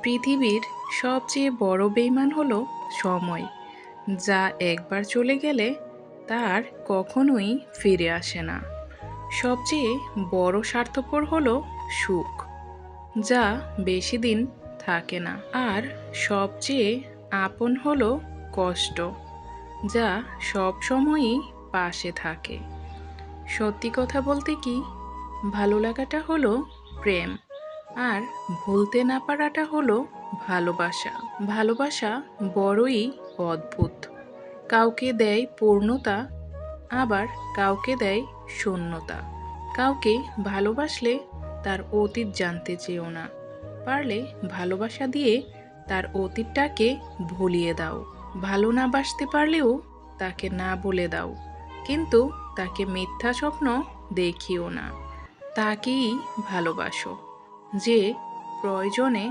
পৃথিবীর সবচেয়ে বড় বেইমান হলো সময়, যা একবার চলে গেলে তার কখনোই ফিরে আসে না। সবচেয়ে বড় স্বার্থপর হলো সুখ, যা বেশি দিন থাকে না। আর সবচেয়ে আপন হলো কষ্ট, যা সব সময়ই পাশে থাকে। সত্যি কথা বলতে কি, ভালো লাগাটা হলো প্রেম, আর ভুলতে না পারাটা হলো ভালোবাসা। ভালোবাসা বড়ই অদ্ভুত। কাউকে দেয় পূর্ণতা, আবার কাউকে দেয় শূন্যতা। কাউকে ভালোবাসলে তার অতীত জানতে চেও না, পারলে ভালোবাসা দিয়ে তার অতীতটাকে ভুলিয়ে দাও। ভালো না বাসতে পারলেও তাকে না বলে দাও, কিন্তু তাকে মিথ্যা স্বপ্ন দেখিও না। তাকেই ভালোবাসো, যে প্রয়োজনে